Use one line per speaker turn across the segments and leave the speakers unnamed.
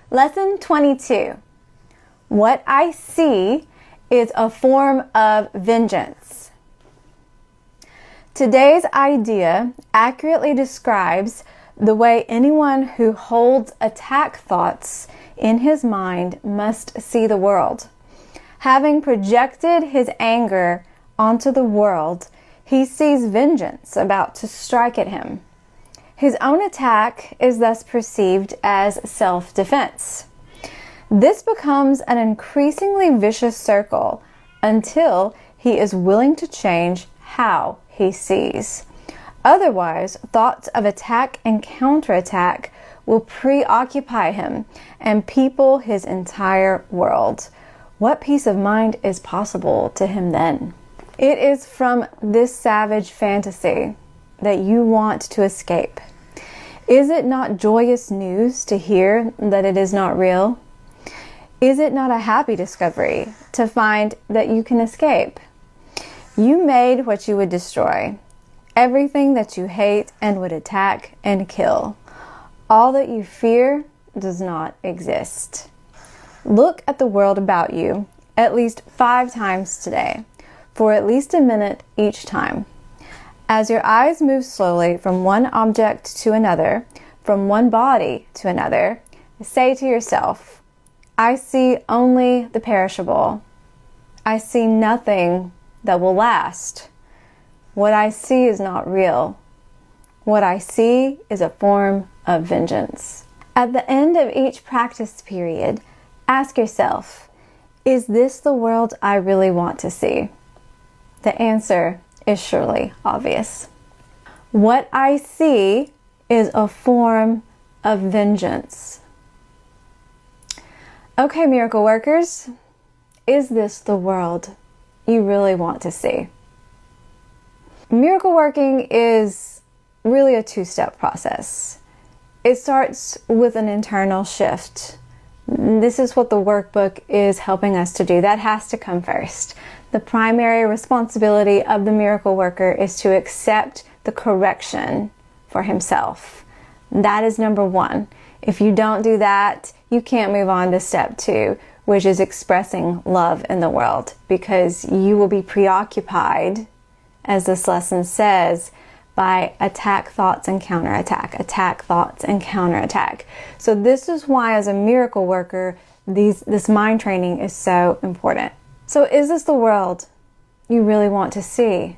Lesson 22. What I see is a form of vengeance. Today's idea accurately describes the way anyone who holds attack thoughts in his mind must see the world. Having projected his anger onto the world, he sees vengeance about to strike at him. His own attack is thus perceived as self-defense. This becomes an increasingly vicious circle until he is willing to change how he sees. Otherwise, thoughts of attack and counterattack will preoccupy him and people his entire world. What peace of mind is possible to him then? It is from this savage fantasy that you want to escape. Is it not joyous news to hear that it is not real? Is it not a happy discovery to find that you can escape? You made what you would destroy, everything that you hate and would attack and kill. All that you fear does not exist. Look at the world about you at least 5 times today, for at least a minute each time. As your eyes move slowly from one object to another, from one body to another, say to yourself, I see only the perishable. I see nothing that will last. What I see is not real. What I see is a form of vengeance. At the end of each practice period, ask yourself, is this the world I really want to see? The answer is surely obvious. What I see is a form of vengeance. Okay, miracle workers, is this the world you really want to see? Miracle working is really a 2-step process. It starts with an internal shift. This is what the workbook is helping us to do. That has to come first. The primary responsibility of the miracle worker is to accept the correction for himself. That is number 1. If you don't do that, you can't move on to step 2, which is expressing love in the world, because you will be preoccupied, as this lesson says, by attack thoughts and counterattack, attack thoughts and counterattack. So this is why, as a miracle worker, this mind training is so important. So is this the world you really want to see?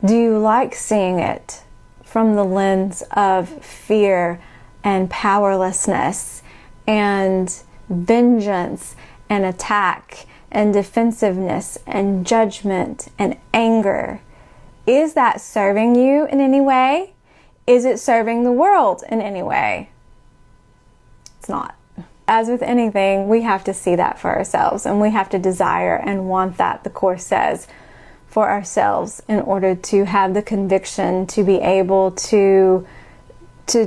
Do you like seeing it from the lens of fear and powerlessness and vengeance and attack and defensiveness and judgment and anger? Is that serving you in any way? Is it serving the world in any way? It's not. As with anything, we have to see that for ourselves, and we have to desire and want that, the Course says, for ourselves in order to have the conviction to be able to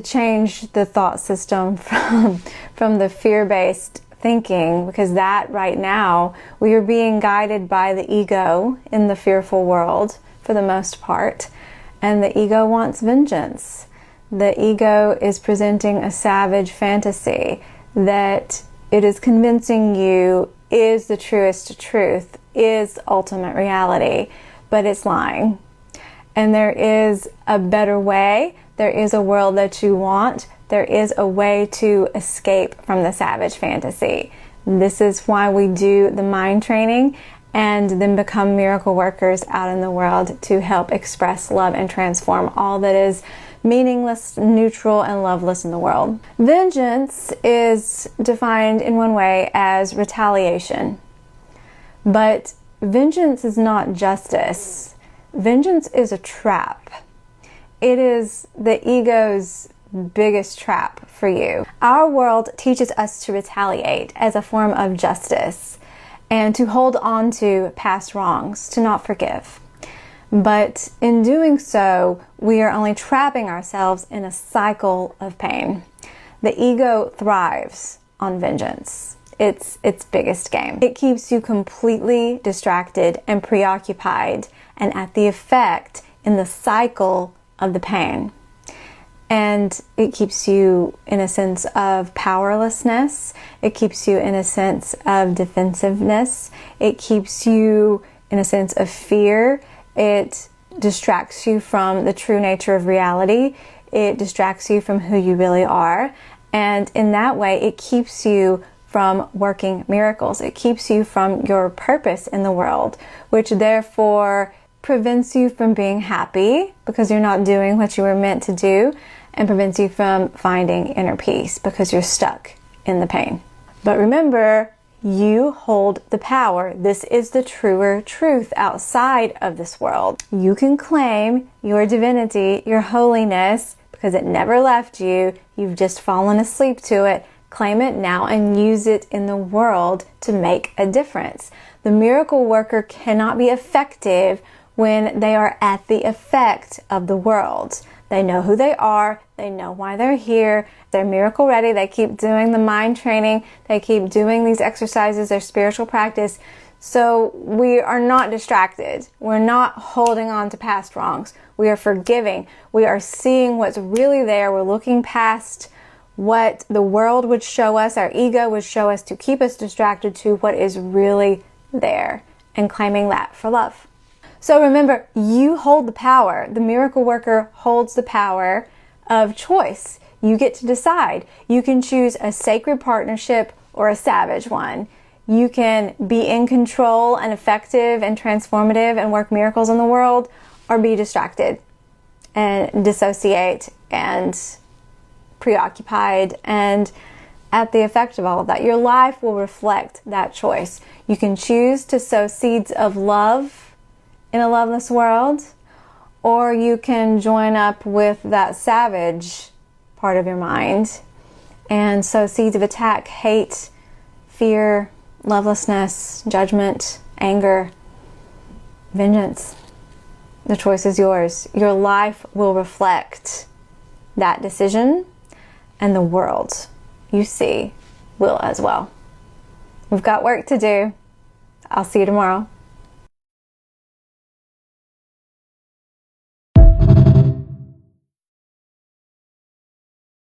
change the thought system from the fear-based thinking, because that right now we are being guided by the ego in the fearful world for the most part, and the ego wants vengeance. The ego is presenting a savage fantasy that it is convincing you is the truest truth, is ultimate reality, but it's lying. And there is a better way. There is a world that you want. There is a way to escape from the savage fantasy. This is why we do the mind training and then become miracle workers out in the world to help express love and transform all that is meaningless, neutral, and loveless in the world. Vengeance is defined in one way as retaliation. But vengeance is not justice. Vengeance is a trap. It is the ego's biggest trap for you. Our world teaches us to retaliate as a form of justice and to hold on to past wrongs, to not forgive. But in doing so, we are only trapping ourselves in a cycle of pain. The ego thrives on vengeance. It's its biggest game. It keeps you completely distracted and preoccupied and at the effect in the cycle of the pain. And it keeps you in a sense of powerlessness. It keeps you in a sense of defensiveness. It keeps you in a sense of fear. It distracts you from the true nature of reality. It distracts you from who you really are. And in that way, it keeps you from working miracles. It keeps you from your purpose in the world, which therefore prevents you from being happy because you're not doing what you were meant to do, and prevents you from finding inner peace because you're stuck in the pain. But remember, you hold the power. This is the truer truth outside of this world. You can claim your divinity, your holiness, because it never left you. You've just fallen asleep to it. Claim it now and use it in the world to make a difference. The miracle worker cannot be effective when they are at the effect of the world. They know who they are. They know why they're here. They're miracle ready. They keep doing the mind training. They keep doing these exercises, their spiritual practice. So we are not distracted. We're not holding on to past wrongs. We are forgiving. We are seeing what's really there. We're looking past what the world would show us, our ego would show us to keep us distracted, to what is really there, and claiming that for love. So remember, you hold the power. The miracle worker holds the power of choice. You get to decide. You can choose a sacred partnership or a savage one. You can be in control and effective and transformative and work miracles in the world, or be distracted and dissociate and preoccupied and at the effect of all of that. Your life will reflect that choice. You can choose to sow seeds of love in a loveless world, or you can join up with that savage part of your mind and sow seeds of attack, hate, fear, lovelessness, judgment, anger, vengeance. The choice is yours. Your life will reflect that decision, and the world you see will as well. We've got work to do. I'll see you tomorrow.